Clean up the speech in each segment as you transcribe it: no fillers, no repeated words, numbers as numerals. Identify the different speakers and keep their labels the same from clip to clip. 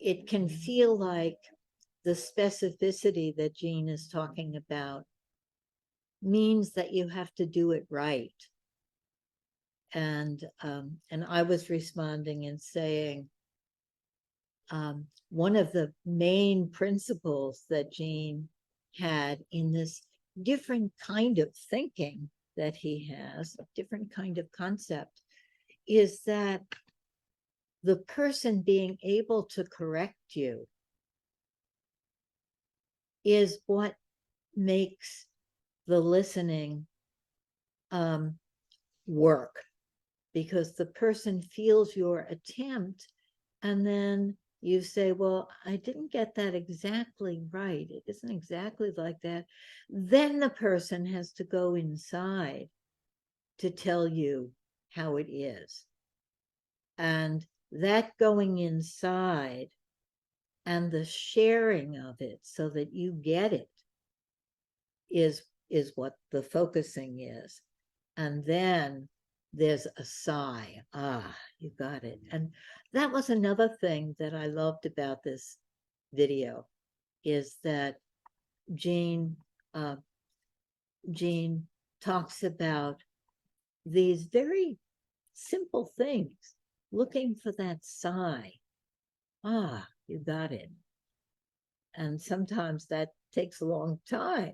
Speaker 1: it can feel like the specificity that Jean is talking about means that you have to do it right. And I was responding and saying, one of the main principles that Jean had in this different kind of thinking that he has, a different kind of concept, is that the person being able to correct you is what makes the listening work, because the person feels your attempt, and then you say, well, I didn't get that exactly right. It isn't exactly like that. Then the person has to go inside to tell you how it is. And that going inside and the sharing of it so that you get it is what the focusing is. And then there's a sigh. Ah, you got it. And that was another thing that I loved about this video, is that Jean talks about these very simple things, looking for that sigh. Ah, you got it. And sometimes that takes a long time.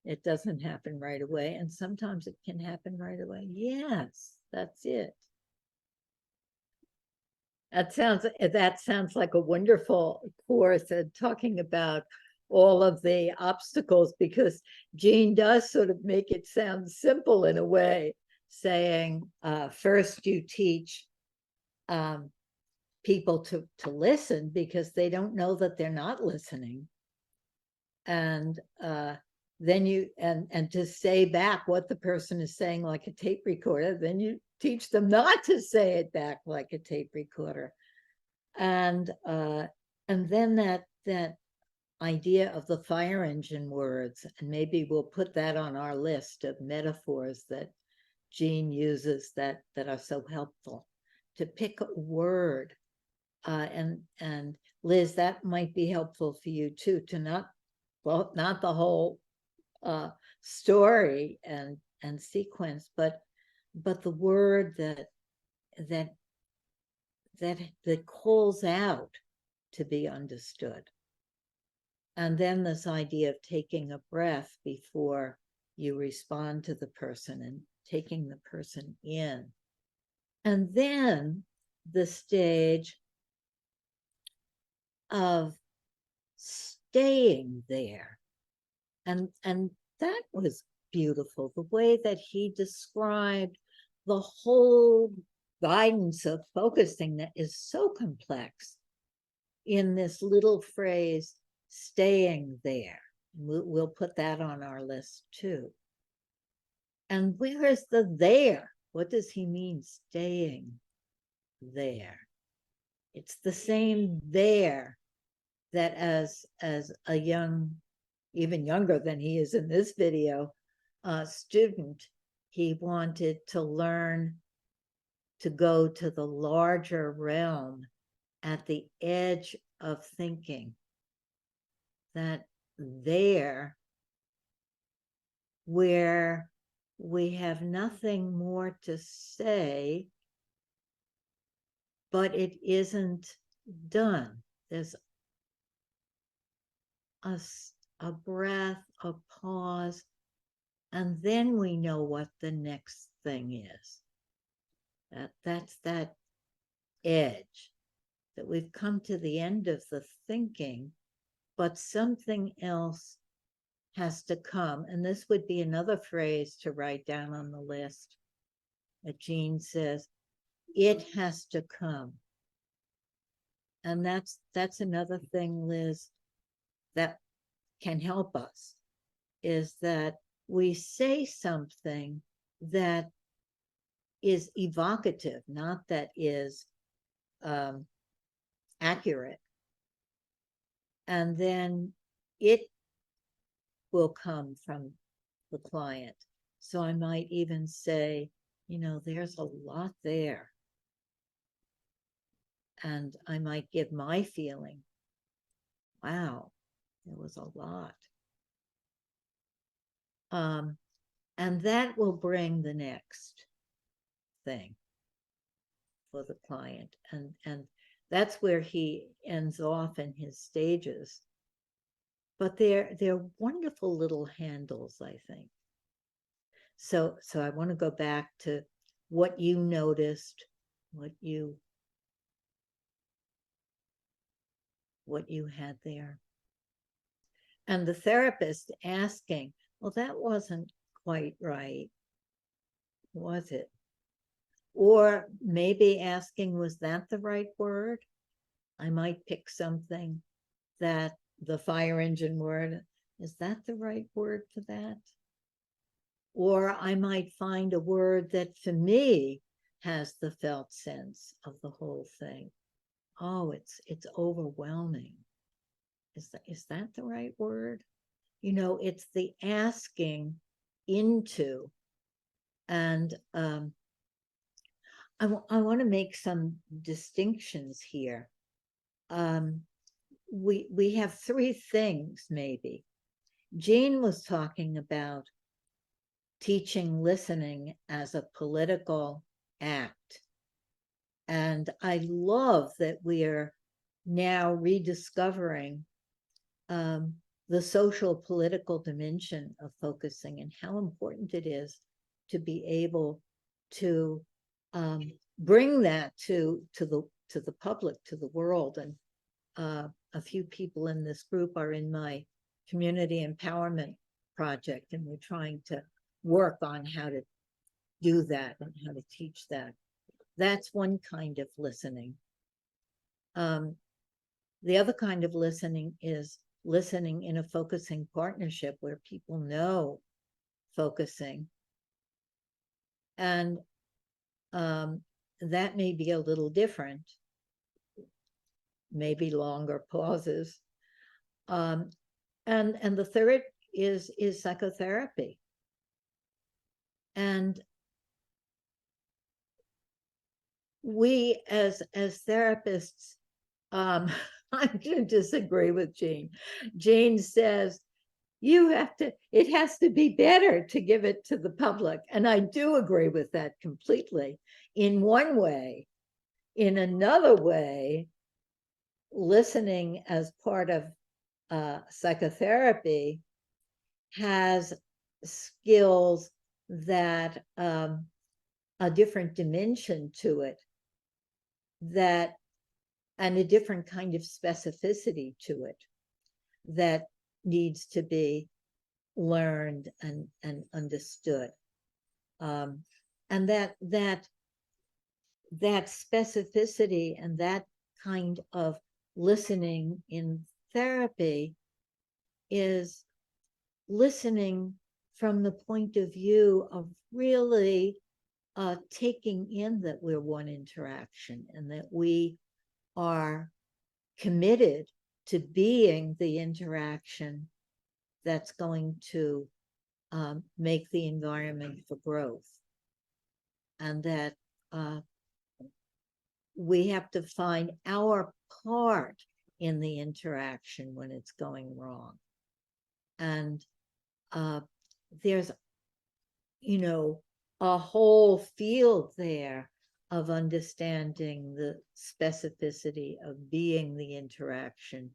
Speaker 1: It doesn't happen right away. And sometimes it can happen right away. Yes, that's it. That sounds like a wonderful course, talking about all of the obstacles, because Jean does sort of make it sound simple in a way, saying first you teach people to listen, because they don't know that they're not listening, and then you and to say back what the person is saying like a tape recorder. Then you teach them not to say it back like a tape recorder, and then that idea of the fire engine words, and maybe we'll put that on our list of metaphors that Jean uses that are so helpful, to pick a word, and Liz, that might be helpful for you too, to not the whole story and sequence, but the word that calls out to be understood. And then this idea of taking a breath before you respond to the person, and taking the person in. And then the stage of staying there. And that was beautiful, the way that he described the whole guidance of focusing that is so complex in this little phrase, staying there. We'll put that on our list too. And where is the there? What does he mean, staying there? It's the same there that as a young, even younger than he is in this video, student, he wanted to learn to go to the larger realm at the edge of thinking. That there, where we have nothing more to say, but it isn't done. There's a breath, a pause, and then we know what the next thing is. That's that edge, that we've come to the end of the thinking, but something else has to come. And this would be another phrase to write down on the list. That Jean says, it has to come. And that's another thing, Liz, that can help us, is that we say something that is evocative, not that is accurate. And then it will come from the client. So I might even say, there's a lot there. And I might give my feeling Wow, it was a lot. And that will bring the next thing for the client. And that's where he ends off in his stages. But they're wonderful little handles, I think. So I want to go back to what you noticed, what you had there. And the therapist asking, well, that wasn't quite right, was it? Or maybe asking, was that the right word? I might pick something that the fire engine word, is that the right word for that? Or I might find a word that for me has the felt sense of the whole thing. Oh, it's overwhelming. Is that the right word? You know, it's the asking into. And I want to make some distinctions here. We have three things, maybe. Jean was talking about teaching listening as a political act. And I love that we are now rediscovering the social political dimension of focusing and how important it is to be able to bring that to the public, to the world. And a few people in this group are in my community empowerment project, and we're trying to work on how to do that and how to teach that. That's one kind of listening. The other kind of listening is listening in a focusing partnership where people know focusing. And that may be a little different, maybe longer pauses. And the third is psychotherapy. And we as therapists, I do disagree with Jean. Jean says, it has to be better to give it to the public. And I do agree with that completely in one way. In another way, listening as part of psychotherapy has skills that a different dimension to it, that and a different kind of specificity to it that needs to be learned and understood. And that specificity and that kind of listening in therapy is listening from the point of view of really taking in that we're one interaction and that we are committed to being the interaction that's going to make the environment for growth. And that we have to find our part in the interaction when it's going wrong. And there's, a whole field there of understanding the specificity of being the interaction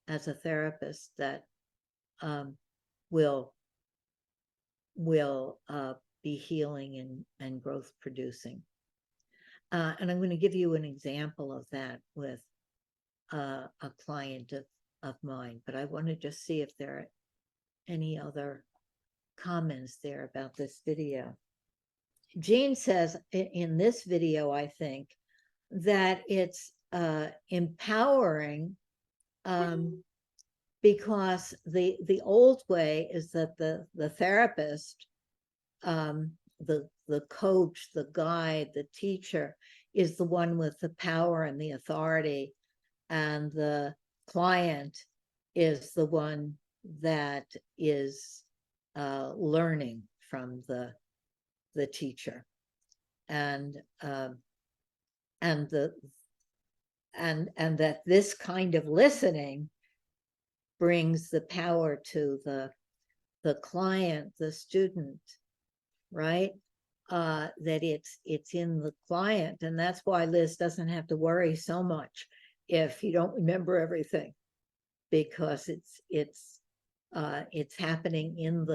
Speaker 1: as a therapist that will be healing and growth producing. And I'm going to give you an example of that with a client of mine, but I want to just see if there are any other comments there about this video. Jean says in this video, I think, that it's empowering because the old way is that the therapist, the coach, the guide, the teacher is the one with the power and the authority, and the client is the one that is learning from the teacher. And that this kind of listening brings the power to the client, the student, right? That it's in the client, and that's why Liz doesn't have to worry so much if you don't remember everything, because it's happening in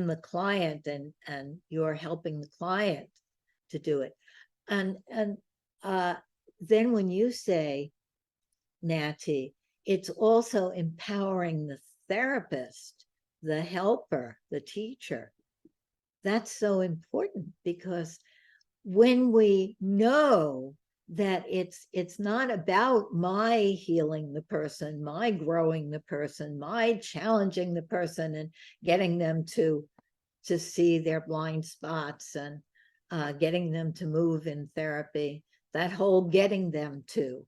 Speaker 1: the client, and you're helping the client to do it. And then when you say, Natty, it's also empowering the therapist, the helper, the teacher. That's so important, because when we know that it's not about my healing the person, my growing the person, my challenging the person and getting them to see their blind spots, and getting them to move in therapy, that whole getting them to,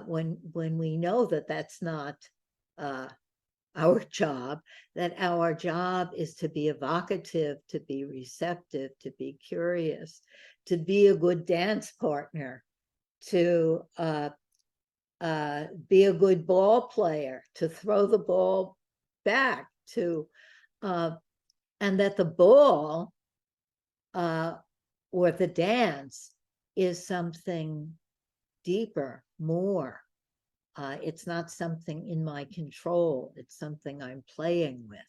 Speaker 1: when we know that that's not our job, that our job is to be evocative, to be receptive, to be curious, to be a good dance partner, to be a good ball player, to throw the ball back, to and that the ball or the dance is something deeper, more. It's not something in my control. It's something I'm playing with.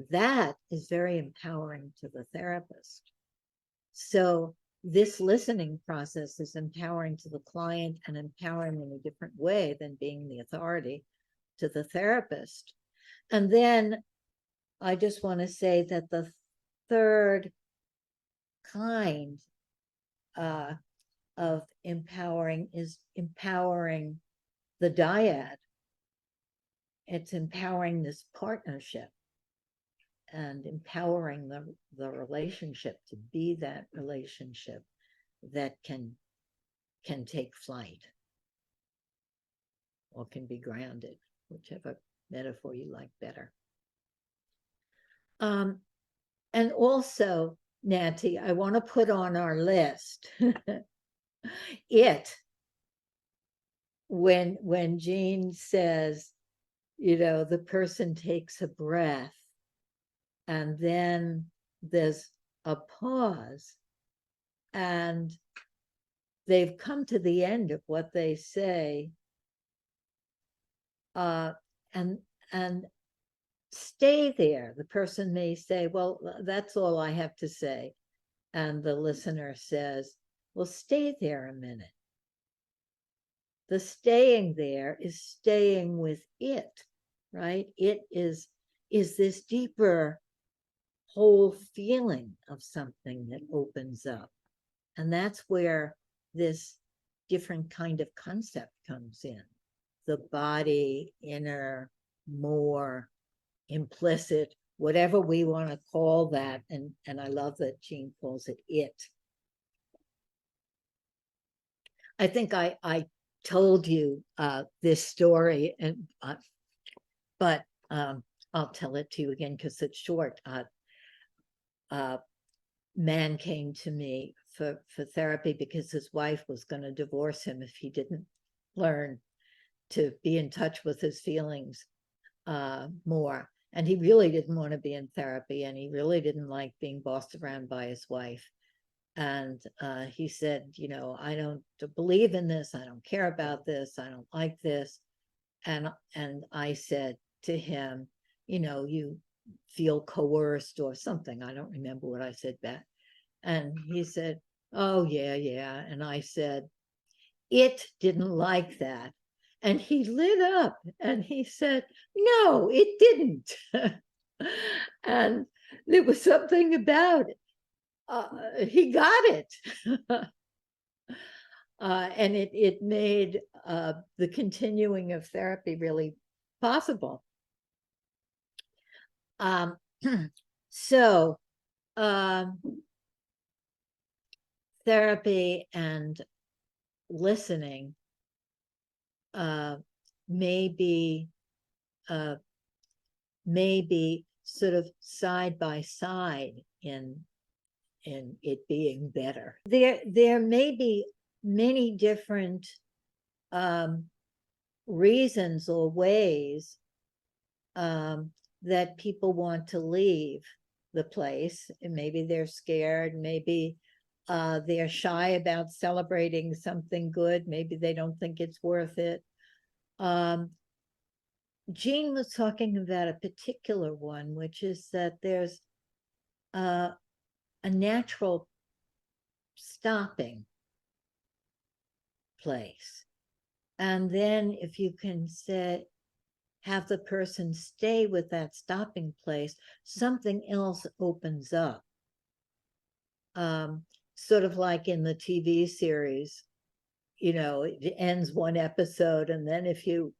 Speaker 1: That is very empowering to the therapist. So this listening process is empowering to the client, and empowering in a different way than being the authority to the therapist. And then I just want to say that the third kind of empowering is empowering the dyad. It's empowering this partnership and empowering the relationship to be that relationship that can take flight, or can be grounded, whichever metaphor you like better. And also, Natty, I want to put on our list when Jean says, the person takes a breath, and then there's a pause, and they've come to the end of what they say, and stay there. The person may say, well, that's all I have to say. And the listener says, well, stay there a minute. The staying there is staying with it, right? It is this deeper whole feeling of something that opens up. And that's where this different kind of concept comes in. The body, inner, more, implicit, whatever we want to call that. And I love that Jean calls it. I think I told you this story, and but I'll tell it to you again because it's short. Man came to me for therapy because his wife was going to divorce him if he didn't learn to be in touch with his feelings more. And he really didn't want to be in therapy, and he really didn't like being bossed around by his wife. And he said, I don't believe in this. I don't care about this. I don't like this. And I said to him, you feel coerced or something. I don't remember what I said back. And he said, oh, yeah. And I said, it didn't like that. And he lit up and he said, no, it didn't. And there was something about it. He got it. And it made the continuing of therapy really possible. So therapy and listening may be sort of side by side in it being better. There may be many different reasons or ways that people want to leave the place. And maybe they're scared, maybe they're shy about celebrating something good, maybe they don't think it's worth it. Jean was talking about a particular one, which is that there's a natural stopping place. And then if you can have the person stay with that stopping place, something else opens up. Sort of like in the TV series, it ends one episode, and then if you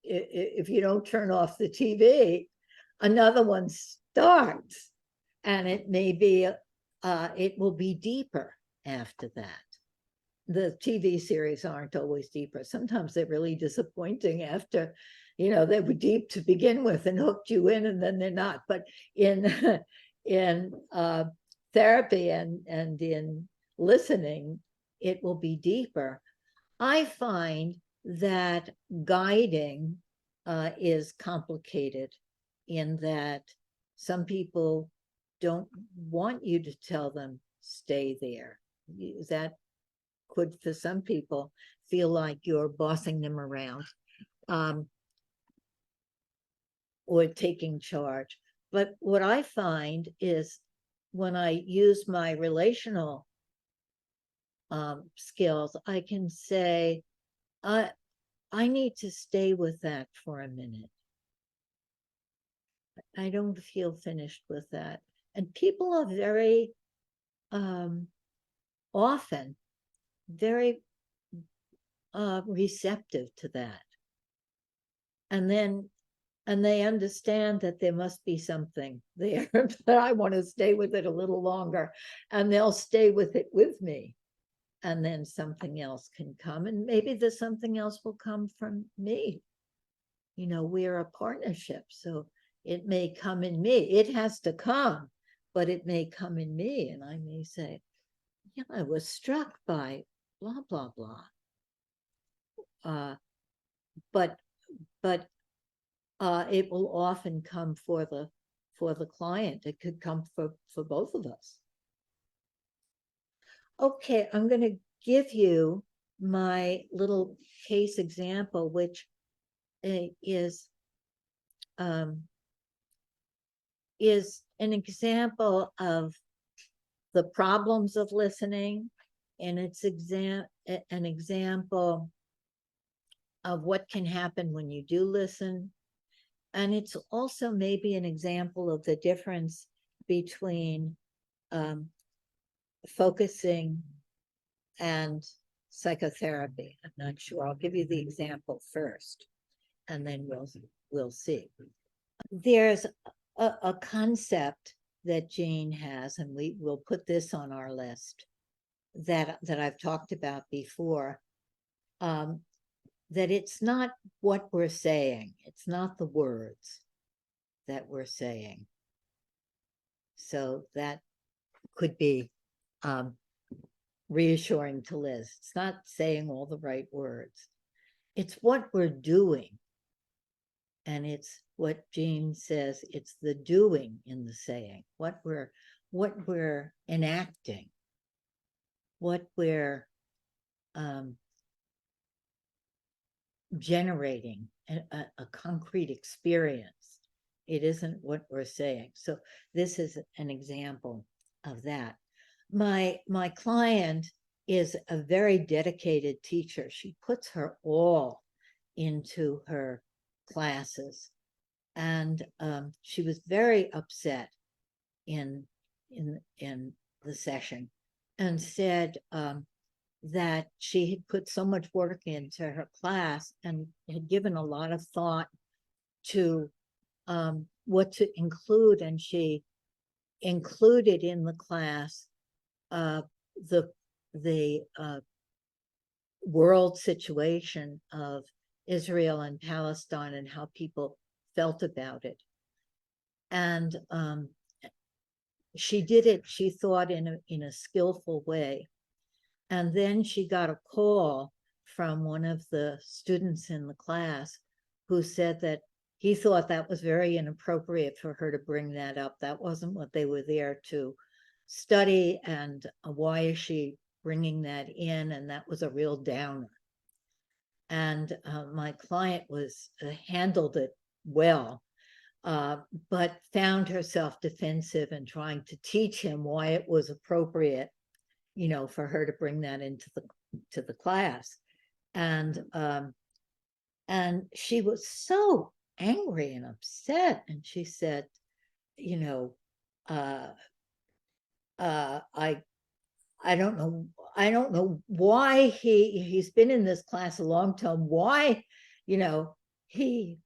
Speaker 1: don't turn off the TV, another one starts, and it may be it will be deeper after that. The TV series aren't always deeper. Sometimes they're really disappointing after, they were deep to begin with and hooked you in, and then they're not. But in therapy and in listening, it will be deeper. I find that guiding is complicated in that some people don't want you to tell them stay there. That could, for some people, feel like you're bossing them around or taking charge. But what I find is when I use my relational skills, I can say, I need to stay with that for a minute. I don't feel finished with that. And people are very often very receptive to that. And they understand that there must be something there, but I want to stay with it a little longer, and they'll stay with it with me. And then something else can come, and maybe there's something else will come from me. We're a partnership, so it may come in me. It has to come, but it may come in me, and I may say, yeah, I was struck by blah, blah, blah. But it will often come for the client. It could come for both of us. Okay, I'm going to give you my little case example, which is an example of the problems of listening, and it's an example of what can happen when you do listen. And it's also maybe an example of the difference between focusing and psychotherapy. I'm not sure. I'll give you the example first, and then we'll see. There's a concept that Jean has, and we will put this on our list, that I've talked about before, that it's not what we're saying. It's not the words that we're saying. So that could be reassuring to Liz. It's not saying all the right words. It's what we're doing. And it's what Jean says, it's the doing in the saying, what we're enacting, what we're generating a concrete experience. It isn't what we're saying. So this is an example of that. My client is a very dedicated teacher. She puts her all into her classes, and she was very upset in the session, and said that she had put so much work into her class and had given a lot of thought to what to include, and she included in the class the world situation of Israel and Palestine and how people felt about it. And she did it, she thought, in a skillful way. And then she got a call from one of the students in the class who said that he thought that was very inappropriate for her to bring that up. That wasn't what they were there to study, and why is she bringing that in? And that was a real downer. And my client handled it well, but found herself defensive and trying to teach him why it was appropriate, for her to bring that into the class. And she was so angry and upset, and she said, I don't know why he's been in this class a long time, why he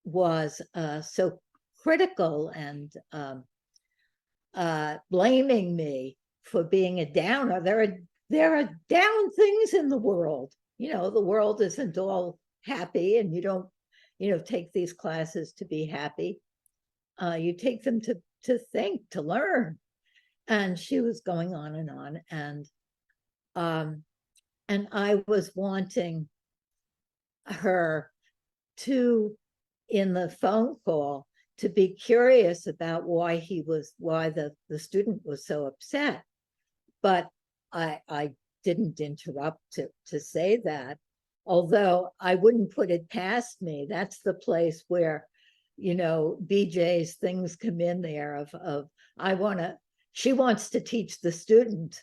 Speaker 1: was so critical and blaming me for being a downer. There are down things in the world. The world isn't all happy, and you don't take these classes to be happy. You take them to think, to learn. And she was going on, and I was wanting her to, in the phone call, to be curious about why the student was so upset. But I didn't interrupt to say that, although I wouldn't put it past me. That's the place where, BJ's things come in there of she wants to teach the student,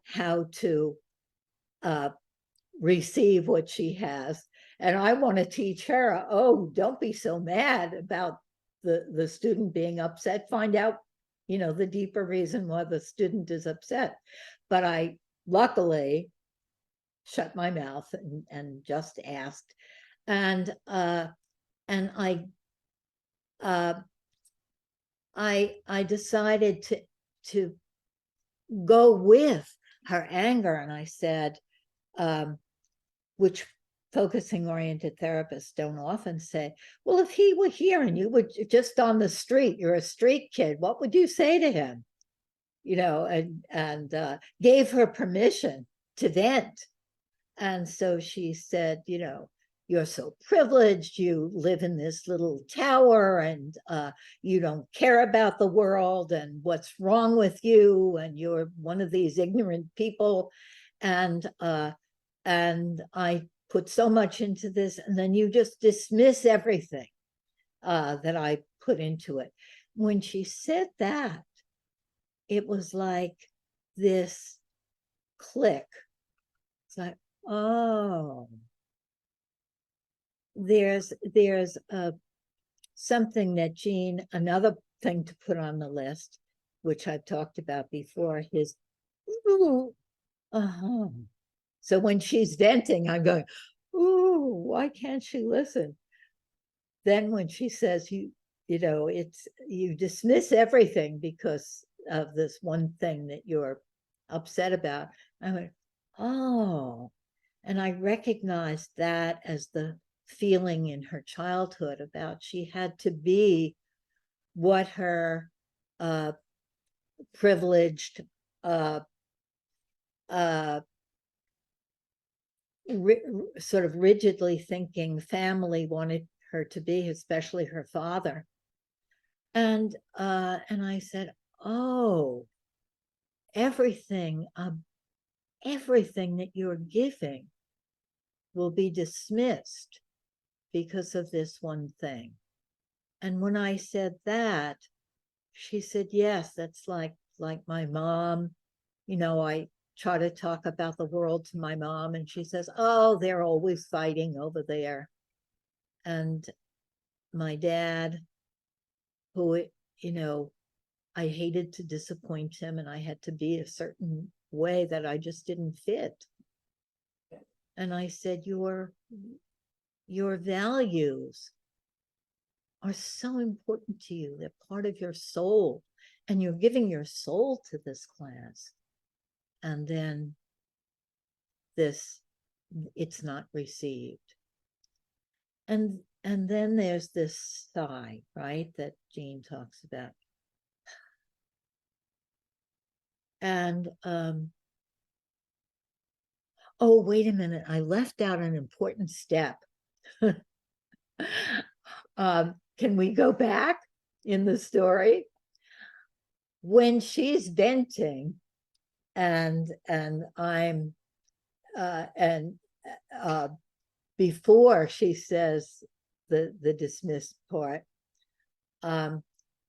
Speaker 1: how to receive what she has. And I want to teach her, oh, don't be so mad about the student being upset. Find out, the deeper reason why the student is upset. But I luckily shut my mouth and just asked. And I decided to go with her anger. And I said, which focusing oriented therapists don't often say, well, if he were here and you were just on the street, you're a street kid, what would you say to him? And gave her permission to vent. And so she said, you're so privileged, you live in this little tower, and you don't care about the world and what's wrong with you, and you're one of these ignorant people. And I put so much into this, and then you just dismiss everything that I put into it. When she said that, it was like this click. It's like, oh, there's something that Jean, another thing to put on the list, which I've talked about before, is ooh, so when she's venting, I'm going, ooh, why can't she listen? Then when she says, you dismiss everything because of this one thing that you're upset about, I went, oh. And I recognized that as the feeling in her childhood about she had to be what her privileged sort of rigidly thinking family wanted her to be, especially her father. And I said, oh, everything that you're giving will be dismissed because of this one thing. And when I said that, she said, yes, that's like my mom. I try to talk about the world to my mom, and she says, oh, they're always fighting over there. And my dad, who, I hated to disappoint him, and I had to be a certain way that I just didn't fit. And I said, your values are so important to you. They're part of your soul, and you're giving your soul to this class. And then it's not received. And then there's this sigh, right, that Jean talks about. And Oh, wait a minute, I left out an important step. Can we go back in the story? When she's venting and I'm and before she says the dismissed part,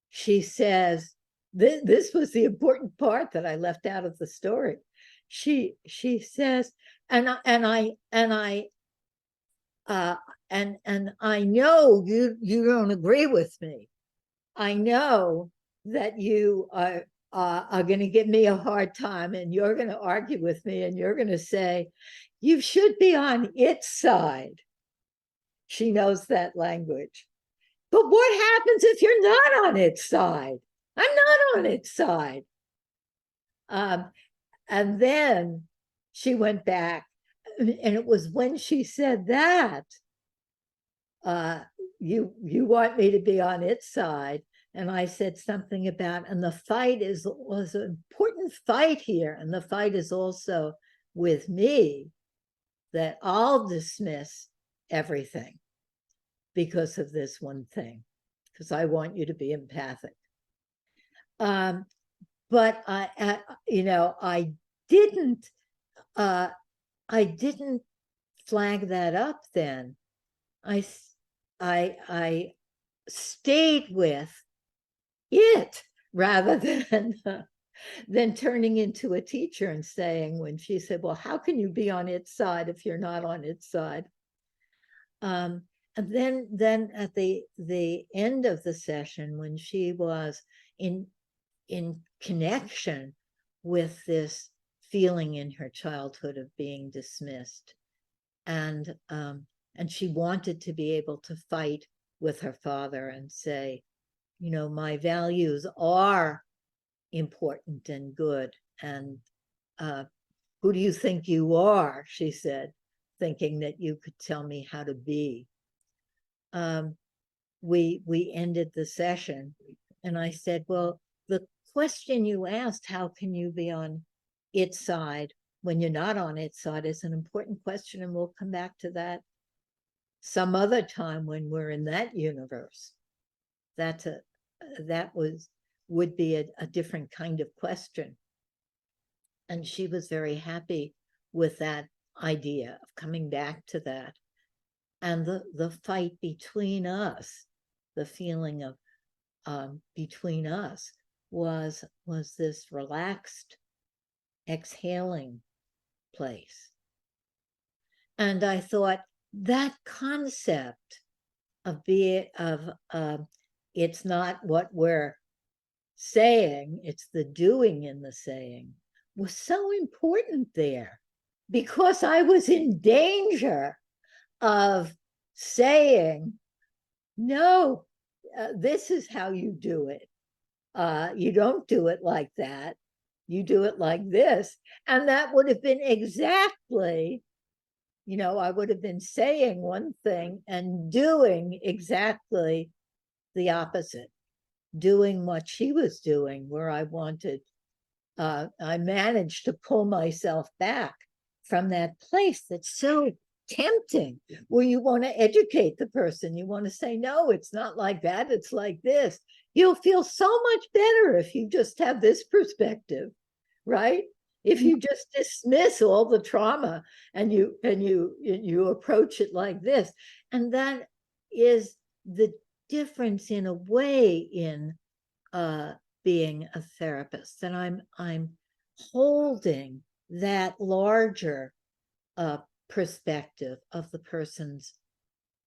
Speaker 1: she says, this was the important part that I left out of the story. She says, and I know you don't agree with me. I know that you are going to give me a hard time, and you're going to argue with me, and you're going to say, you should be on its side. She knows that language. But what happens if you're not on its side? I'm not on its side. And then she went back, and it was when she said that, you want me to be on its side. And I said something about, and the fight was an important fight here. And the fight is also with me, that I'll dismiss everything because of this one thing, because I want you to be empathic. But I didn't flag that up then. I stayed with it rather than turning into a teacher and saying, when she said, well, how can you be on its side if you're not on its side? And then at the end of the session, when she was in connection with this feeling in her childhood of being dismissed, and she wanted to be able to fight with her father and say, my values are important and good, and who do you think you are? She said, thinking that you could tell me how to be. We ended the session, and I said, well, the question you asked, how can you be on its side when you're not on its side, is an important question, and we'll come back to that some other time when we're in that universe. That would be a different kind of question. And she was very happy with that idea of coming back to that. And the fight between us, the feeling of between us was this relaxed, exhaling place. And I thought that concept of it's not what we're saying, it's the doing in the saying, was so important there, because I was in danger of saying, no, this is how you do it. You don't do it like that. You do it like this. And that would have been exactly, I would have been saying one thing and doing exactly the opposite, doing what she was doing, where I managed to pull myself back from that place that's so tempting, where you want to educate the person. You want to say, no, it's not like that, it's like this. You'll feel so much better if you just have this perspective, right? If you just dismiss all the trauma and you approach it like this. And that is the difference, in a way, in being a therapist. And I'm holding that larger perspective of the person's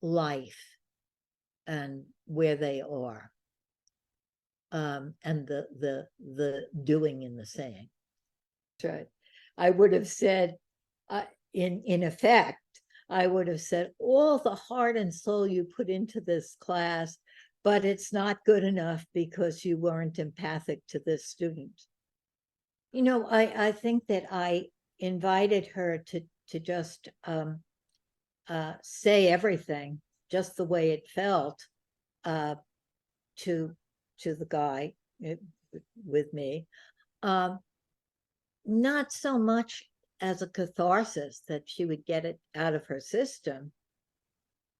Speaker 1: life and where they are, and the doing in the saying. Right. I would have said, in effect, I would have said, all the heart and soul you put into this class, but it's not good enough because you weren't empathic to this student. I think that I invited her to just say everything just the way it felt to the guy with me. Not so much as a catharsis, that she would get it out of her system,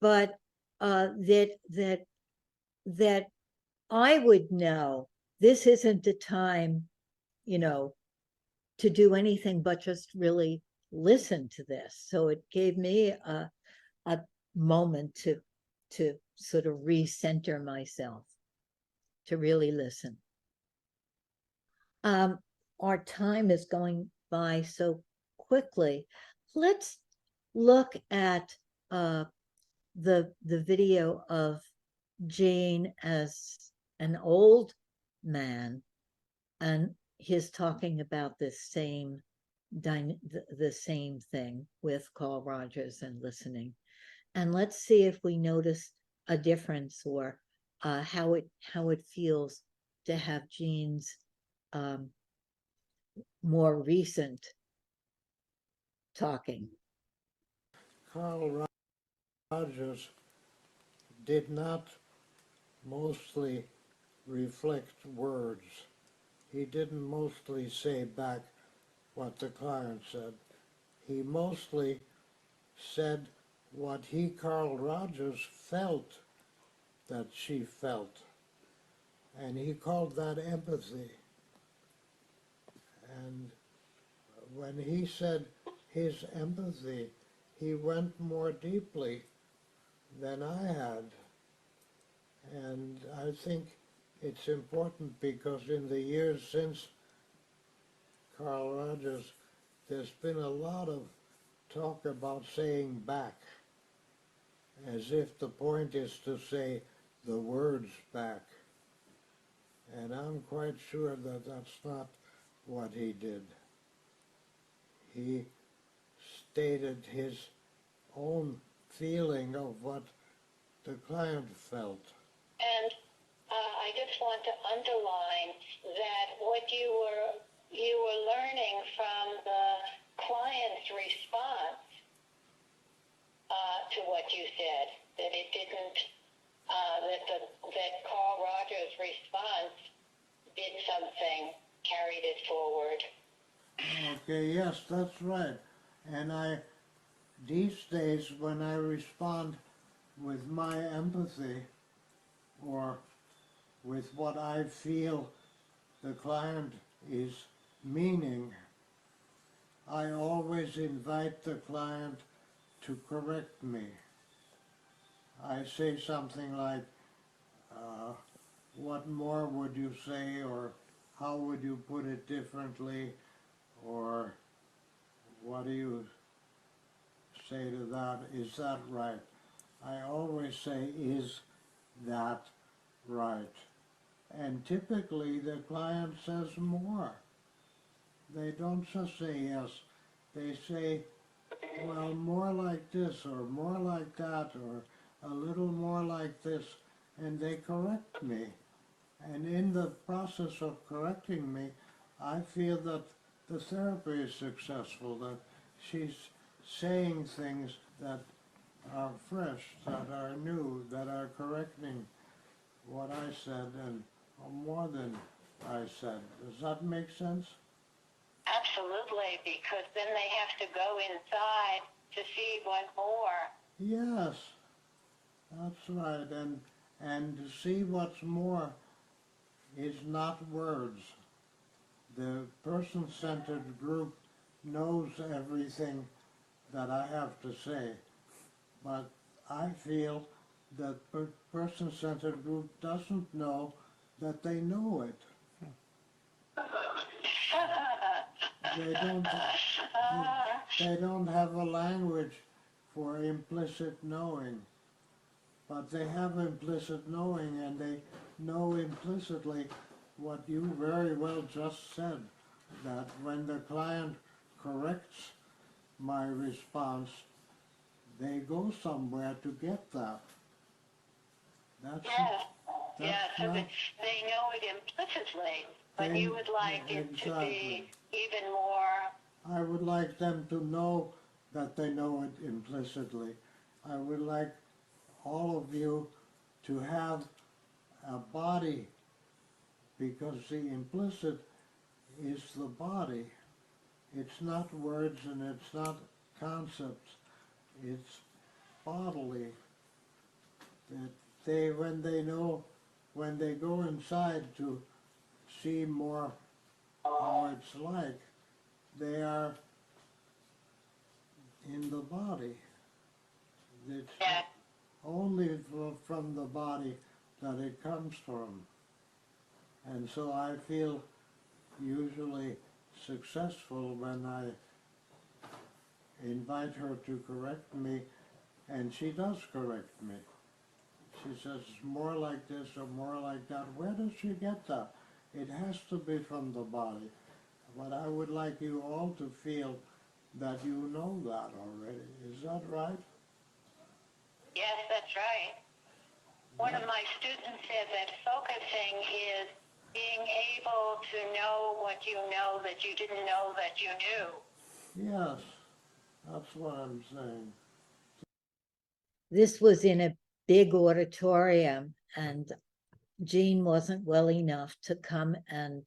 Speaker 1: but that I would know this isn't the time, to do anything but just really listen to this. So it gave me a moment to sort of recenter myself, to really listen. Our time is going by so quickly. Let's look at the video of Gene as an old man, and he's talking about this same the same thing with Carl Rogers and listening. And let's see if we notice a difference, or how it feels to have Gene's more recent talking.
Speaker 2: Carl Rogers did not mostly reflect words. He didn't mostly say back what the client said. He mostly said what he, Carl Rogers, felt that she felt. And he called that empathy. And when he said his empathy, he went more deeply than I had. And I think it's important because in the years since Carl Rogers, there's been a lot of talk about saying back, as if the point is to say the words back. And I'm quite sure that that's not what he did. He stated his own feeling of what the client felt.
Speaker 3: And I just want to underline that what you were learning from the client's response to what you said, that it didn't, that Carl Rogers' response did something, carried it forward.
Speaker 2: Okay, yes, that's right. And these days, when I respond with my empathy, or with what I feel the client is meaning, I always invite the client to correct me. I say something like, what more would you say, or how would you put it differently, or what do you say to that? Is that right? I always say, is that right? And typically the client says more. They don't just say yes. They say, well, more like this, or more like that, or a little more like this, and they correct me. And in the process of correcting me, I feel that the therapy is successful, that she's saying things that are fresh, that are new, that are correcting what I said and more than I said. Does that make sense?
Speaker 3: Absolutely, because then they have to go inside to see what more.
Speaker 2: Yes, that's right. And to see what's more is not words. The person-centered group knows everything that I have to say, but I feel that person-centered group doesn't know that they know it. They don't, they don't have a language for implicit knowing, but they have implicit knowing, and they know implicitly what you very well just said, that when the client corrects my response, they go somewhere to get that. That's
Speaker 3: Yes,
Speaker 2: that's
Speaker 3: yes, so
Speaker 2: not,
Speaker 3: they know it implicitly, but
Speaker 2: they,
Speaker 3: you would like it to be even more.
Speaker 2: I would like them to know that they know it implicitly. I would like all of you to have a body, because the implicit is the body. it's not words and it's not concepts, it's bodily. That they, when they go inside to see more how it's like, they are in the body. It's
Speaker 3: Yeah.
Speaker 2: only from the body that it comes from. And so I feel usually successful when I invite her to correct me, and she does correct me. She says, more like this or more like that. Where does she get that? It has to be from the body. But I would like you all to feel that you know that already. Is that right?
Speaker 3: Yes, that's right. One of my students said that focusing is being able to know what you know that you didn't know that you knew.
Speaker 2: Yes, that's what I'm saying.
Speaker 1: This was in a big auditorium, and Jean wasn't well enough to come and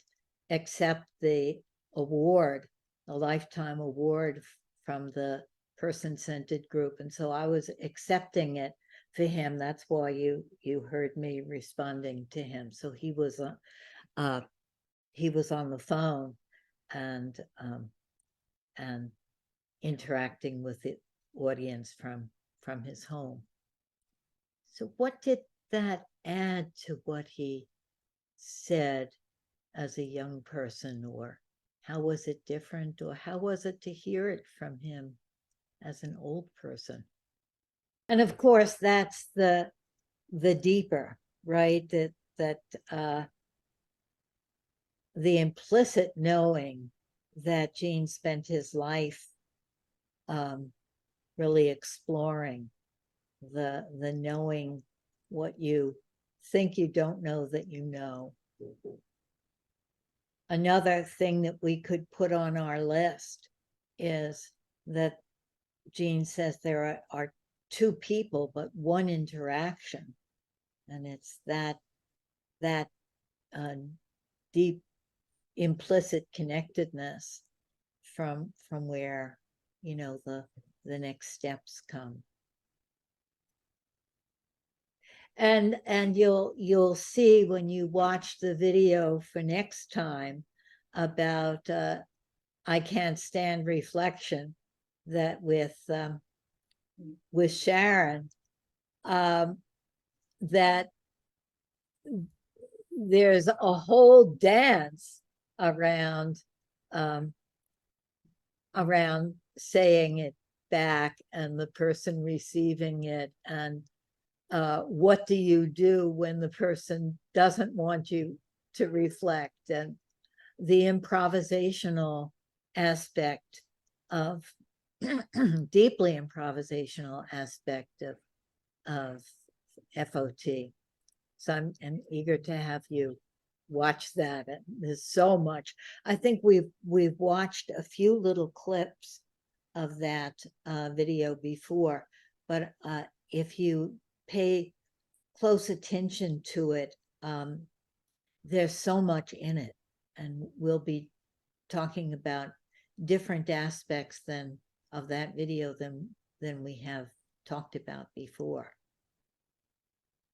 Speaker 1: accept the award, a lifetime award from the person-centered group. And so I was accepting it for him. That's why you heard me responding to him. So he was on the phone and interacting with the audience from his home. So what did that add to what he said as a young person, or how was it different, or how was it to hear it from him as an old person? And of course, that's the deeper, right? That the implicit knowing that Gene spent his life really exploring, the knowing what you think you don't know that you know. Another thing that we could put on our list is that Gene says there are two people, but one interaction. And it's that deep implicit connectedness from where, the next steps come. And you'll see when you watch the video for next time about I can't stand reflection, that with Sharon, that there's a whole dance around saying it back and the person receiving it, and what do you do when the person doesn't want you to reflect, and the improvisational aspect of deeply improvisational aspect of FOT. So I'm eager to have you watch that. There's so much. I think we've watched a few little clips of that video before, but if you pay close attention to it, there's so much in it, and we'll be talking about different aspects of that video than we have talked about before.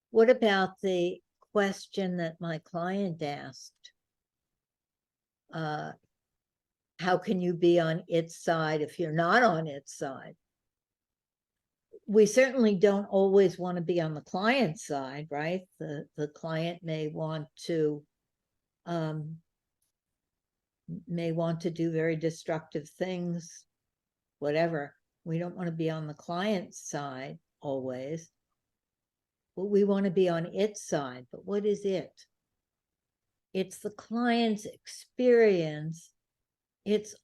Speaker 1: What about the question that my client asked? How can you be on its side if you're not on its side? We certainly don't always want to be on the client's side, right? The client may want to do very destructive things, whatever. We don't want to be on the client's side always. But we want to be on its side. But what is it? It's the client's experience. It's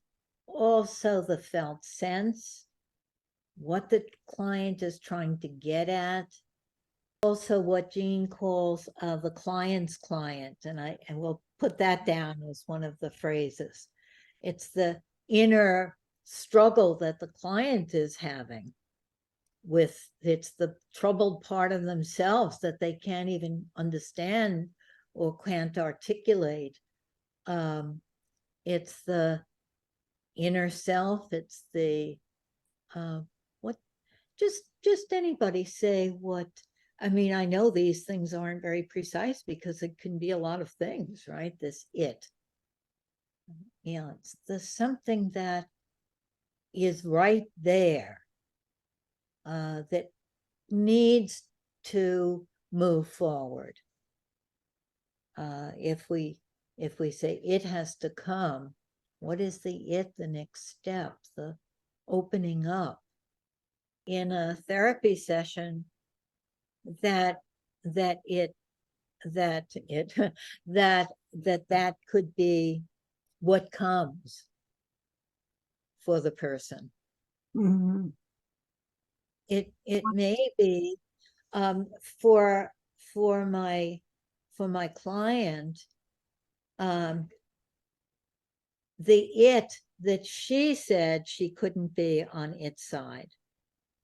Speaker 1: also the felt sense, what the client is trying to get at. Also what Jean calls the client's client, and we'll put that down as one of the phrases. It's the inner struggle that the client is having with, it's the troubled part of themselves that they can't even understand or can't articulate. It's the inner self. It's the, what, just anybody say what, I mean, I know these things aren't very precise because it can be a lot of things, right? This it. Yeah, it's the something that is right there, that needs to move forward. If we say it has to come, what is the next step, the opening up? In a therapy session, that it that that could be what comes for the person.
Speaker 4: Mhm.
Speaker 1: It may be, for my client, the it that she said she couldn't be on its side.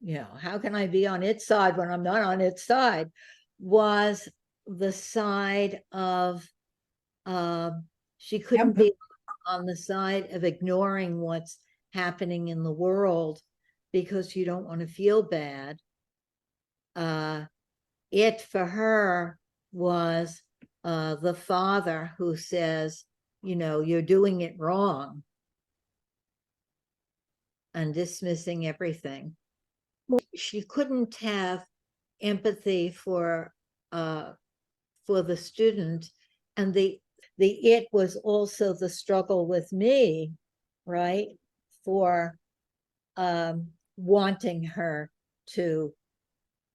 Speaker 1: You know, how can I be on its side when I'm not on its side? Was the side of, she couldn't be on the side of ignoring what's happening in the world because you don't want to feel bad. It for her was, the father who says, you know, you're doing it wrong, and dismissing everything. She couldn't have empathy for the student, and the it was also the struggle with me, right, for wanting her to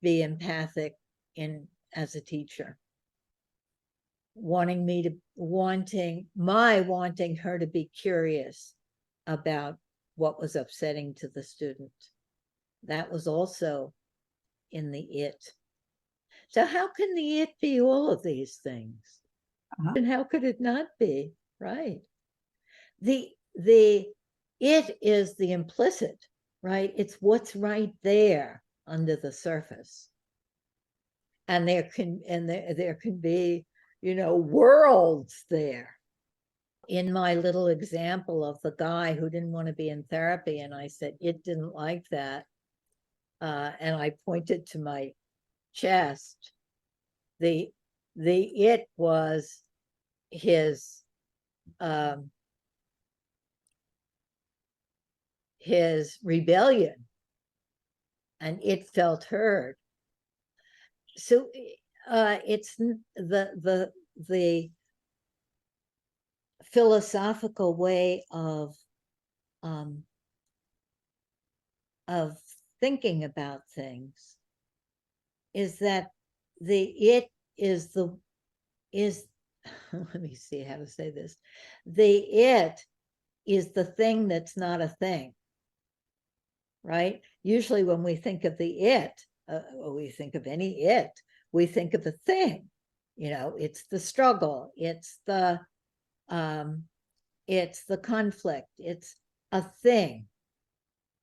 Speaker 1: be empathic in as a teacher, wanting her to be curious about what was upsetting to the student. That was also in the it. So how can the it be all of these things? And how could it not be? Right. The it is the implicit, right? It's what's right there under the surface. And there can be, you know, worlds there. In my little example of the guy who didn't want to be in therapy, and I said it didn't like that, and I pointed to my chest. The it was his rebellion, and it felt heard. So it's the philosophical way of thinking about things is that the it is let me see how to say this. The it is the thing that's not a thing, right? Usually when we think of the it, or we think of any it, we think of a thing. You know, it's the struggle, it's the conflict, it's a thing.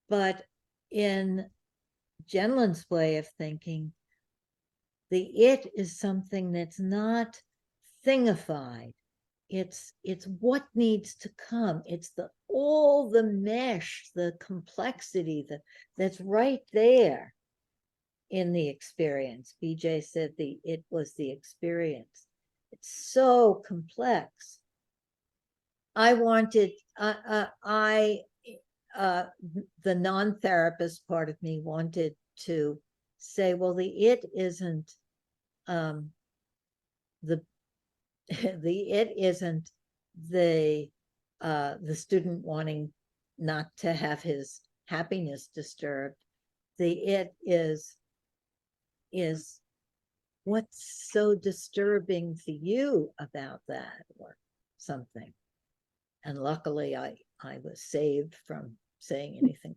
Speaker 1: But in Gendlin's way of thinking, the it is something that's not thingified. It's what needs to come. It's all the mesh, the complexity that's right there in the experience. BJ said it was the experience. It's so complex. I wanted, the non-therapist part of me wanted to say, well, the it isn't, the it isn't the student wanting not to have his happiness disturbed. The it is what's so disturbing to you about that, or something. And luckily I was saved from saying anything